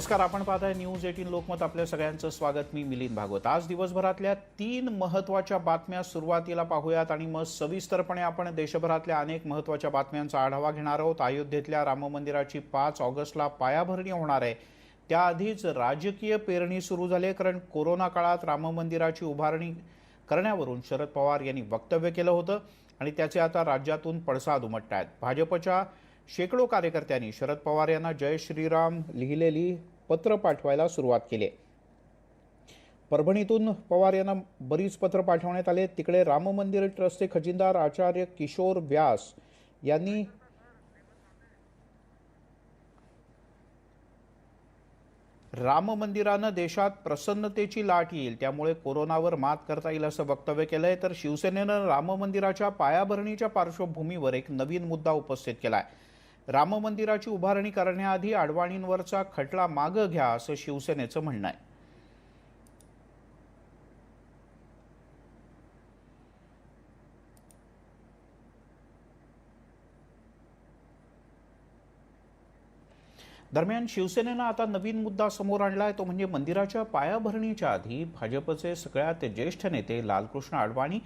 नमस्कार, आपण पाहताय न्यूज 18 लोकमत. आपल्या सगळ्यांचं स्वागत. मी मिलिंद भागवत. आज दिवसभरातल्या 3 महत्त्वाच्या बातम्या सुरुवातीला पाहूयात आणि मग सविस्तरपणे आपण देशभरातल्या अनेक महत्त्वाच्या बातम्यांचा आढावा घेणार आहोत. अयोध्येतल्या राम मंदिराची 5 ऑगस्टला पायाभरणी होणार आहे. त्याआधीच राजकीय पेरणी सुरू झाली आहे, कारण कोरोना काळात राम मंदिराची उभारणी करण्यावरून शरद पवार यांनी वक्तव्य केलं होतं आणि त्याचे आता राज्यातून पडसाद उमटत आहेत. भाजपच्या शेकडो कार्यकर्त्यांनी शरद पवार यांना जय श्रीराम लिहिलेली पत्र पाठवायला सुरुवात केली. परभणीतून पवार यांना बरीच पत्र पाठवण्यात आले. तिकडे राम मंदिर ट्रस्टचे खजिनदार आचार्य किशोर व्यास यांनी राम मंदिरानं देशात प्रसन्नतेची लाट येईल, त्यामुळे कोरोनावर मात करता येईल असं वक्तव्य केलंय. तर शिवसेनेनं राम मंदिराच्या पायाभरणीच्या पार्श्वभूमीवर एक नवीन मुद्दा उपस्थित केलाय. राम मंदिराची उभारणी करण्याआधी अडवाणींवरचा खटला मागे घ्या असं शिवसेनेचं म्हणणं आहे. दरम्यान शिवसेनेनं आता नवीन मुद्दा समोर आणलाय, तो म्हणजे मंदिराच्या पायाभरणीच्या आधी भाजपचे सगळ्यात ज्येष्ठ नेते लालकृष्ण अडवाणी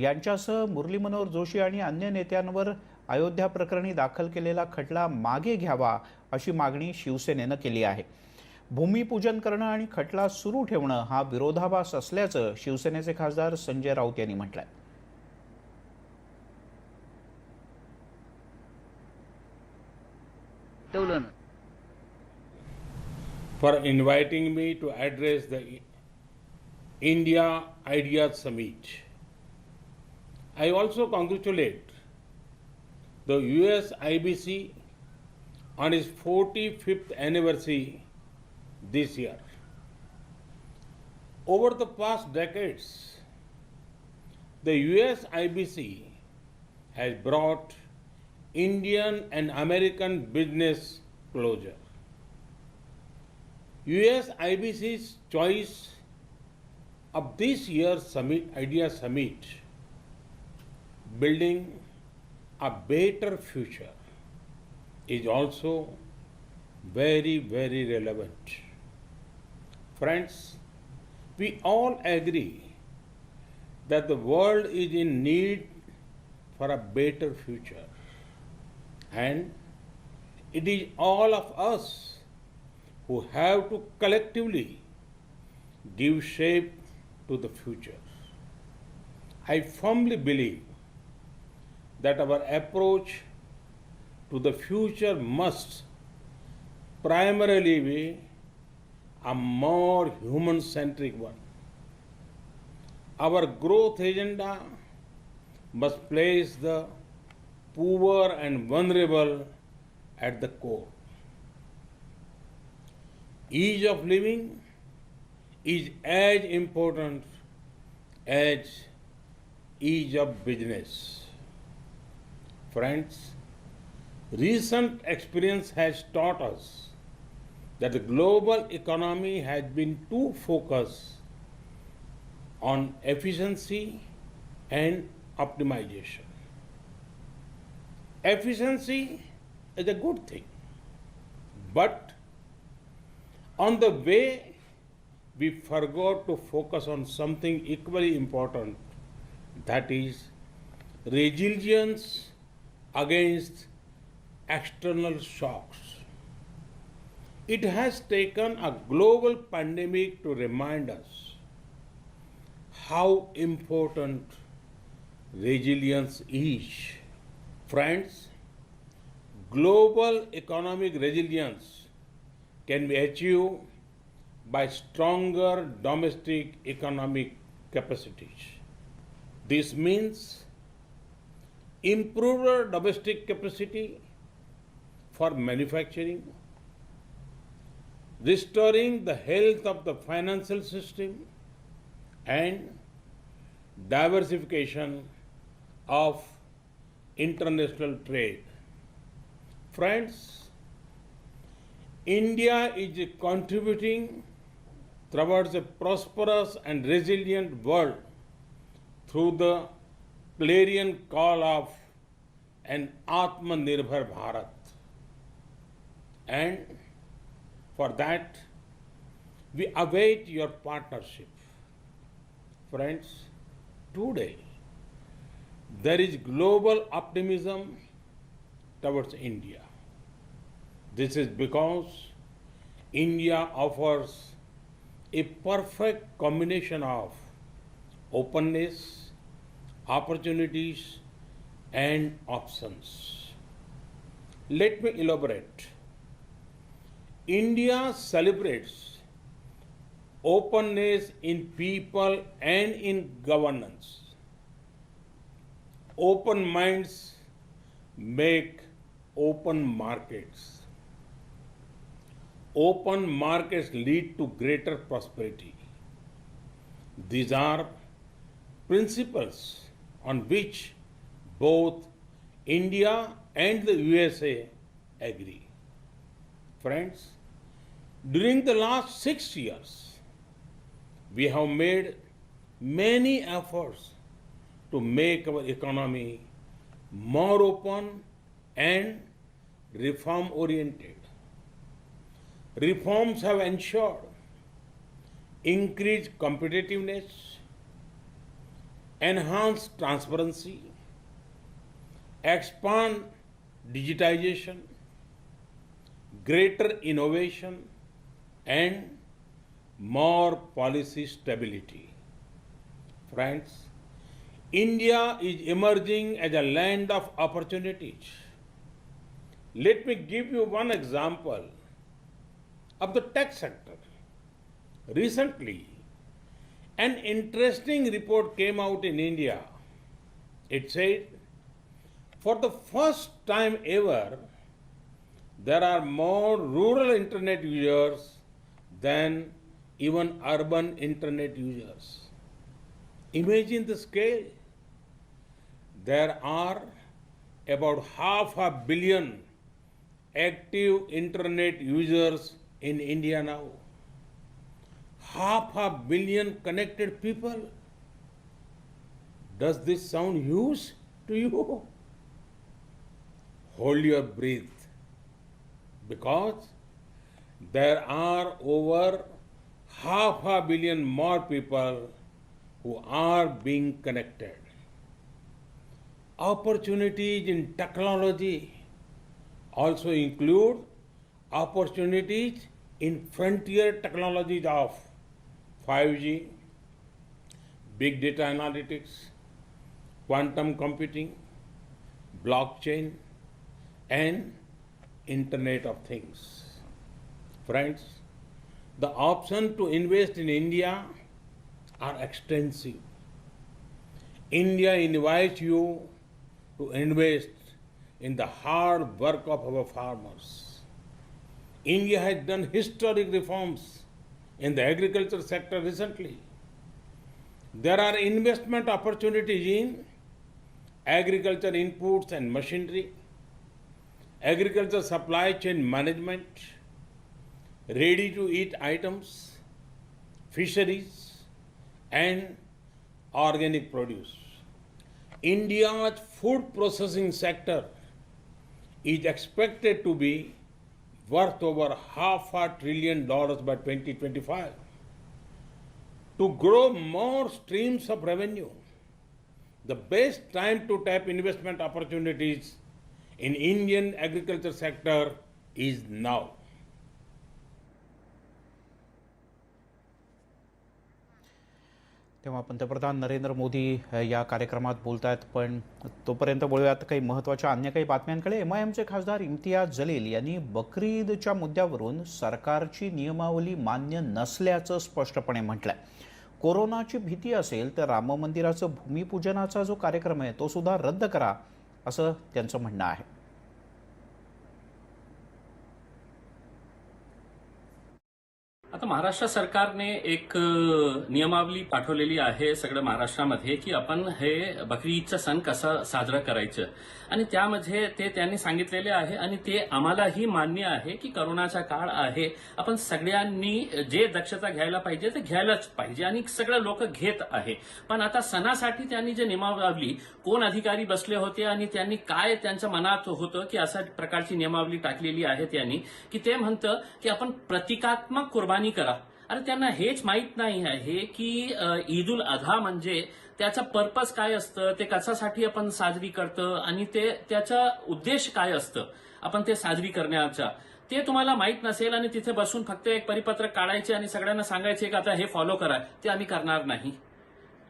यांच्यासह मुरली मनोहर जोशी आणि अन्य नेत्यांवर अयोध्या प्रकरणी दाखल केलेला खटला मागे घ्यावा अशी मागणी शिवसेनेनं केली आहे. भूमिपूजन करणं आणि खटला सुरू ठेवणं हा विरोधाभास असल्याचं शिवसेनेचे खासदार संजय राऊत यांनी म्हटलंय. For inviting me to address the India Ideas Summit. I also congratulate the US IBC on its 45th anniversary this year. Over the past decades, the US IBC has brought Indian and American business closer. US IBC's choice of this year's Idea Summit, building a better future, is also very, very relevant. Friends, we all agree that the world is in need for a better future, and it is all of us who have to collectively give shape to the future. I firmly believe that our approach to the future must primarily be a more human-centric one. Our growth agenda must place the poor and vulnerable at the core. Ease of living is as important as ease of business. Friends, recent experience has taught us that the global economy has been too focused on efficiency and optimization. Efficiency is a good thing, but on the way, we forgot to focus on something equally important, that is resilience against external shocks. It has taken a global pandemic to remind us how important resilience is. Friends, global economic resilience can be achieved by stronger domestic economic capacities. This means improved domestic capacity for manufacturing, restoring the health of the financial system, and diversification of international trade. Friends, India is contributing towards a prosperous and resilient world through the clarion call of an Atmanirbhar Bharat. And For that, we await your partnership. Friends, today there is global optimism towards India. This is because India offers a perfect combination of openness, opportunities, and options. Let me elaborate. India celebrates openness in people and in governance. Open minds make open markets. Open markets lead to greater prosperity. These are principles on which both India and the USA agree. Friends, during the last 6 years, we have made many efforts to make our economy more open and reform oriented. Reforms have ensured increased competitiveness, enhanced transparency, expand digitization, greater innovation, and more policy stability. Friends, India is emerging as a land of opportunities. Let me give you one example of the tech sector. Recently, an interesting report came out in India. It said, for the first time ever, there are more rural internet users than even urban internet users. Imagine the scale. There are about 500 million active internet users in India now. 500 million connected people. Does this sound huge to you? Hold your breath, because there are over 500 million more people who are being connected. Opportunities in technology also include opportunities in frontier technologies of 5G, big data analytics, quantum computing, blockchain, and Internet of Things. Friends, the options to invest in India are extensive. India invites you to invest in the hard work of our farmers. India has done historic reforms in the agriculture sector recently. There are investment opportunities in agriculture inputs and machinery, agriculture supply chain management, ready-to-eat items, fisheries, and organic produce. India's food processing sector is expected to be worth over $500 billion by 2025. To grow more streams of revenue, the best time to tap investment opportunities in Indian agriculture sector is now. तेव्हा पंतप्रधान नरेंद्र मोदी या कार्यक्रमात बोलतायत. पण तोपर्यंत बोलूयात काही महत्त्वाच्या अन्य काही बातम्यांकडे. एमआयएमचे खासदार इम्तियाज जलील यांनी बकरी ईदच्या मुद्द्यावरून सरकारची नियमावली मान्य नसल्याचं स्पष्टपणे म्हटलंय. कोरोनाची भीती असेल तर राम मंदिराचं भूमिपूजनाचा जो कार्यक्रम आहे तो सुद्धा रद्द करा, असं त्यांचं म्हणणं आहे. आता आता महाराष्ट्र सरकारने एक नियमावली पाठवलेली आहे सगळं महाराष्ट्रामध्ये की आपण हे बकरी ईदचा सण कसा साजरा करायचं आणि त्यामध्ये ते त्यांनी सांगितलेले आहे आणि ते आम्हालाही मान्य आहे की करोनाचा काळ आहे. आपण सगळ्यांनी जे दक्षता घ्यायला पाहिजे ते घ्यायलाच पाहिजे आणि सगळे लोक घेत आहे. पण आता सणासाठी त्यांनी जे नियमावली कोण अधिकारी बसले होते आणि त्यांनी काय त्यांच्या मनात होतं की अशा प्रकारची नियमावली टाकलेली आहे त्यांनी की ते म्हणतं की आपण प्रतिकात्मक कुर्बानी करा. अरे त्यांना हेच माहीत नाही आहे की ईद उल अधा म्हणजे त्याचा पर्पज काय असतं, ते कशासाठी आपण साजरी करतं आणि ते त्याचा उद्देश काय असतं आपण ते साजरी करण्याचा ते तुम्हाला माहीत नसेल आणि तिथे बसून फक्त एक परिपत्रक काढायचे आणि सगळ्यांना सांगायचे की आता हे फॉलो करा, ते आम्ही करणार नाही.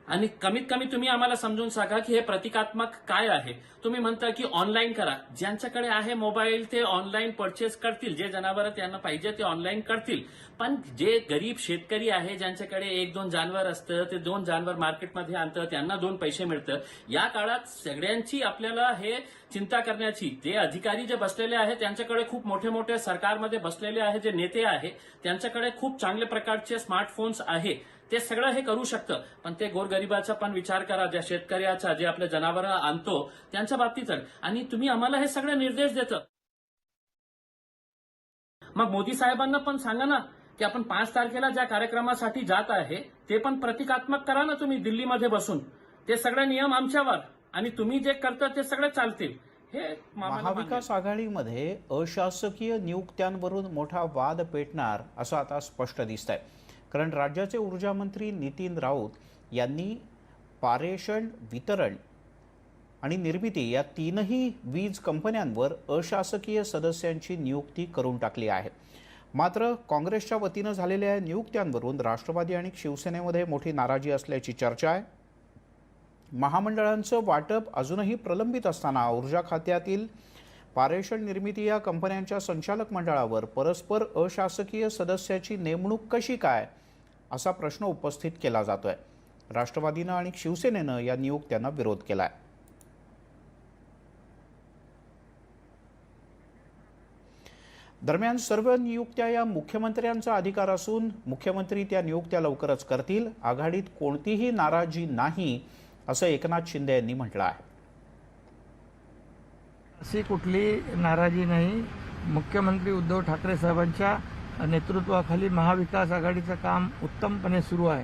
आणि कमीत कमी तुम्ही आम्हाला समजून सांगा की हे प्रतिकात्मक काय आहे. तुम्ही म्हणता की ऑनलाईन करा, ज्यांच्याकडे आहे मोबाईल ते ऑनलाईन परचेस करतील, जे जनावर त्यांना पाहिजे ते ऑनलाईन करतील. पण जे गरीब शेतकरी आहे ज्यांच्याकडे 1-2 जानवर असतं, ते 2 जानवर मार्केटमध्ये आणतं, त्यांना 2 पैसे मिळतं. या काळात सगळ्यांची आपल्याला हे चिंता करण्याची, ते अधिकारी जे बसलेले आहेत त्यांच्याकडे खूप मोठे मोठे सरकारमध्ये बसलेले आहे जे नेते आहे त्यांच्याकडे खूप चांगल्या प्रकारचे स्मार्टफोन्स आहे, ते सगळं हे करू शकतं. पण ते गोरगरिबाचा पण विचार करा, ज्या शेतकऱ्याचा जे आपले जनावर आणतो त्यांच्या बाबतीत. आणि तुम्ही आम्हाला हे सगळे निर्देश देतं. मग मोदी साहेबांना पण सांगा ना की आपण 5 तारखेला ज्या कार्यक्रमासाठी जात आहे ते पण प्रतिकात्मक करा ना तुम्ही दिल्लीमध्ये बसून. ते सगळे नियम आमच्यावर आणि तुम्ही जे करता ते सगळे चालतील. हे महाविकास आघाडीमध्ये अशासकीय नियुक्त्यांवरून मोठा वाद पेटणार असं आता स्पष्ट दिसतंय. कारण राज्याचे ऊर्जा मंत्री नितीन राऊत यांनी पारेषण, वितरण आणि निर्मिती या 3ही वीज कंपन्यांवर अशासकीय सदस्यांची नियुक्ती करून टाकली आहे. मात्र काँग्रेसच्या वतीनं झालेल्या नियुक्त्यांवरून राष्ट्रवादी आणि शिवसेनेमध्ये मोठी नाराजी असल्याची चर्चा आहे. महामंडळांचं वाटप अजूनही प्रलंबित असताना ऊर्जा खात्यातील पारेषण, निर्मिती या कंपन्यांच्या संचालक मंडळावर परस्पर अशासकीय सदस्याची नेमणूक कशी काय असा प्रश्न उपस्थित केला जातोय. राष्ट्रवादीनं आणि शिवसेनेनं या नियुक्त्यांना विरोध केलाय. दरम्यान सर्व नियुक्त्या या मुख्यमंत्र्यांचा अधिकार असून मुख्यमंत्री त्या नियुक्त्या लवकरच करतील. आघाडीत कोणतीही नाराजी नाही असं एकनाथ शिंदे यांनी म्हटलं आहे. अशी कुठली नाराजी नाही. मुख्यमंत्री उद्धव ठाकरे साहेबांच्या नेतृत्वाखाली महाविकास आघाडीचं काम उत्तमपणे सुरू आहे.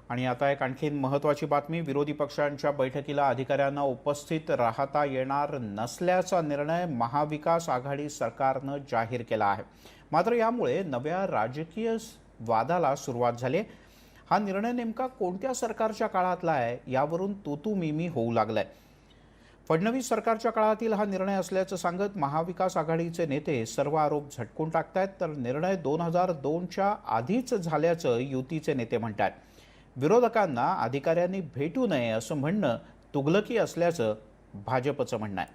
आणि आता एक आणखीन महत्त्वाची बातमी. विरोधी पक्षांच्या बैठकीला अधिकाऱ्यांना उपस्थित राहता येणार नसल्याचा निर्णय महाविकास आघाडी सरकारनं जाहीर केला आहे. मात्र यामुळे नव्या राजकीय वादाला सुरुवात झाली. हा निर्णय नेमका कोणत्या सरकारच्या काळातला आहे यावरून तू मी होऊ लागलाय. फडणवीस सरकारच्या काळातील हा निर्णय असल्याचं सांगत महाविकास आघाडीचे नेते सर्व आरोप झटकून टाकतायत. तर निर्णय 2002च्या आधीच झाल्याचं युतीचे नेते म्हणतात. विरोधकांना अधिकाऱ्यांनी भेटू नये असं म्हणणं तुघलकी असल्याचं भाजपचं म्हणणं आहे.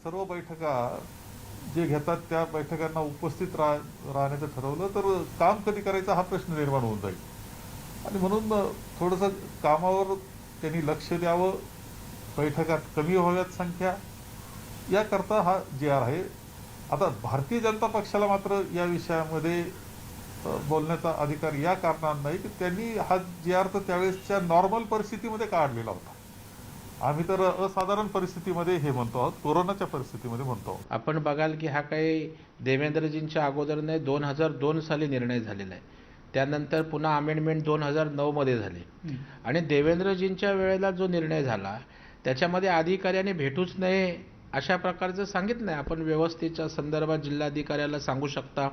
सर्व बैठका जे घेतात त्या बैठकांना उपस्थित राहण्याचं ठरवलं तर काम कधी करायचा हा प्रश्न निर्माण होऊन जाईल. आणि म्हणून थोडंसं कामावर त्यांनी लक्ष द्यावं, बैठका कमी व्हाव्यात संख्या, याकरता हा GR आहे. आता भारतीय जनता पक्षाला मात्र या विषयामध्ये बोलण्याचा अधिकार या कारणाने नाही की त्यांनी हा GR तर त्यावेळेसच्या नॉर्मल परिस्थितीमध्ये काढलेला होता. आम्ही तर असाधारण परिस्थितीमध्ये हे म्हणतो आहोत, कोरोनाच्या परिस्थितीमध्ये म्हणतो आहोत. आपण बघाल की हा काही देवेंद्रजींच्या अगोदर नाही, 2002 साली निर्णय झालेला आहे. त्यानंतर पुन्हा अमेंडमेंट 2009 मध्ये झाली. आणि देवेंद्रजींच्या वेळेला जो निर्णय झाला त्याच्यामध्ये अधिकाऱ्याने भेटूच नये अशा प्रकारचं सांगितलं आहे. आपण व्यवस्थेच्या संदर्भात जिल्हाधिकाऱ्याला सांगू शकता,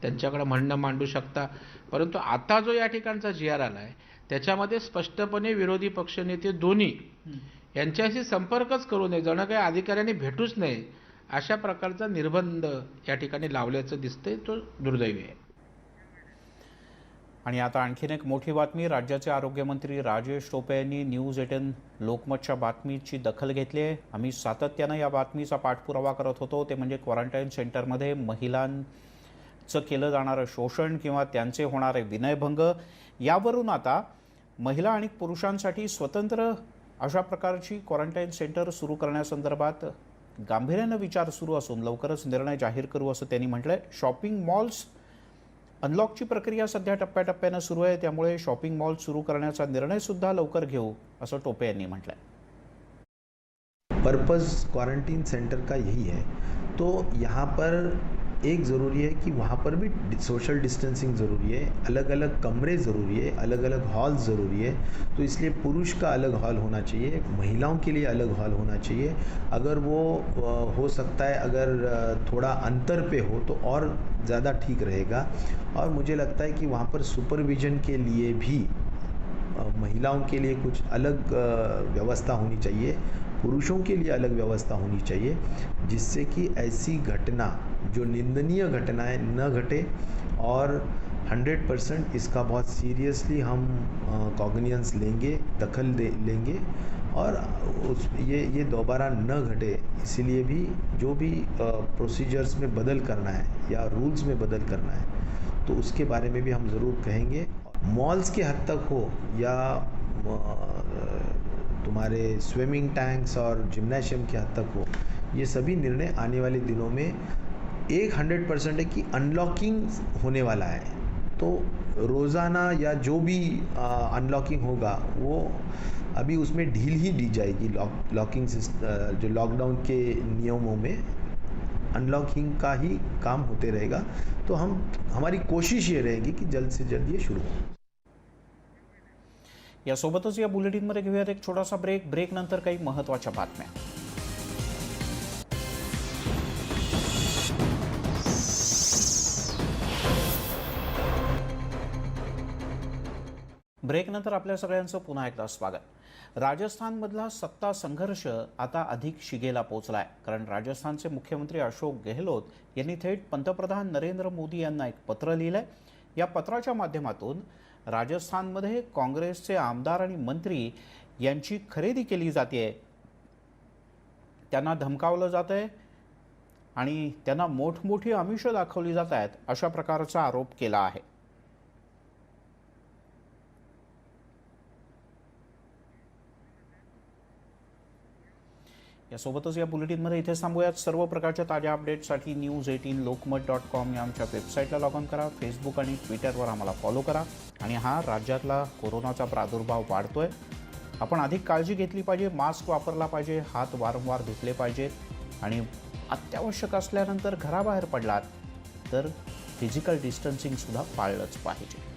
त्यांच्याकडे म्हणणं मांडू शकता. परंतु आता जो या ठिकाणचा GR आला आहे त्याच्यामध्ये स्पष्टपणे विरोधी पक्षनेते दोन्ही यांच्याशी संपर्कच करू नये, जणं काही अधिकाऱ्यांनी भेटूच नये अशा प्रकारचा निर्बंध या ठिकाणी लावल्याचं दिसतंय. तो दुर्दैवी आहे. आणि आता आणखीन एक मोठी बातमी. राज्याचे आरोग्यमंत्री राजेश टोपे यांनी न्यूज 18 लोकमतच्या बातमीची दखल घेतली आहे. आम्ही सातत्यानं या बातमीचा पाठपुरावा करत होतो. ते म्हणजे क्वारंटाईन सेंटरमध्ये महिलांचं केलं जाणारं शोषण किंवा त्यांचे होणारे विनयभंग, यावरून आता महिला आणि पुरुषांसाठी स्वतंत्र अशा प्रकारची क्वारंटाईन सेंटर सुरू करण्यासंदर्भात गांभीर्यानं विचार सुरू असून लवकरच निर्णय जाहीर करू असं त्यांनी म्हटलंय. शॉपिंग मॉल्स अनलॉकची प्रक्रिया सध्या टप्प्याटप्प्यानं सुरू आहे, त्यामुळे शॉपिंग मॉल सुरू करण्याचा निर्णय सुद्धा लवकर घेऊ असं टोपे यांनी म्हटलंय. पर्पज़ क्वारंटीन सेंटर का यही है. तो यहाँ पर एक ज़रूरी है कि वहाँ पर भी सोशल डिस्टेंसिंग ज़रूरी है, अलग अलग कमरे ज़रूरी है, अलग अलग हॉल ज़रूरी है. तो इसलिए पुरुष का अलग हॉल होना चाहिए, महिलाओं के लिए अलग हॉल होना चाहिए. अगर वो हो सकता है अगर थोड़ा अंतर पे हो तो और ज़्यादा ठीक रहेगा. और मुझे लगता है कि वहाँ पर सुपरविज़न के लिए भी महिलाओं के लिए कुछ अलग व्यवस्था होनी चाहिए, पुरुषों के लिए अलग व्यवस्था होनी चाहिए, जिससे कि ऐसी घटना जो निंदनीय घटनाएं न घटे. और 100% इसका बहुत सीरियसली हम कॉग्निजेंस लेंगे, दखल लेंगे और ये दोबारा न घटे. इसीलिए भी जो भी प्रोसीजर्स में बदल करना है या रूल्स में बदल करना है तो उसके बारे में भी हम ज़रूर कहेंगे. मॉल्स के हद तक हो या तुम्हारे स्विमिंग टैंक्स और जिम्नेशियम के हद तक हो, ये सभी निर्णय आने वाले दिनों में 100% है कि अनलॉकिंग होने वाला है. तो रोज़ाना या जो भी अनलॉकिंग होगा वो अभी उसमें ढील ही दी जाएगी. लॉकिंग जो लॉकडाउन के नियमों में अनलॉकिंग का ही काम होते रहेगा. तो हमारी कोशिश ये रहेगी कि जल्द से जल्द ये शुरू हो. यासोबतच या बुलेटिनमध्ये घेऊयात एक छोटासा ब्रेक नंतर काही महत्त्वाच्या बातम्या. ब्रेकनंतर आपल्या सगळ्यांचं पुन्हा एकदा स्वागत. राजस्थानमधला सत्ता संघर्ष आता अधिक शिगेला पोहोचलाय, कारण राजस्थानचे मुख्यमंत्री अशोक गेहलोत यांनी थेट पंतप्रधान नरेंद्र मोदी यांना एक पत्र लिहिलंय. या पत्राच्या माध्यमातून राजस्थानमध्ये काँग्रेसचे आमदार आणि मंत्री यांची खरेदी केली जाते, त्यांना धमकावलं जातंय आणि त्यांना मोठमोठी आमिषं दाखवली जात आहेत, अशा प्रकारचा आरोप केला आहे. यासोबतच या बुलेटिनमध्ये इथे थांबूयात. सर्व प्रकारच्या ताज्या अपडेट्ससाठी news18lokmat.com या आमच्या वेबसाईटला लॉग ऑन करा. फेसबुक आणि ट्विटरवर आम्हाला फॉलो करा. आणि हा राज्यातला कोरोनाचा प्रादुर्भाव वाढतोय, आपण अधिक काळजी घेतली पाहिजे, मास्क वापरला पाहिजे, हात वारंवार धुतले पाहिजेत आणि अत्यावश्यक असल्यानंतर घराबाहेर पडलात तर फिजिकल डिस्टन्सिंग सुद्धा पाळलंच पाहिजे.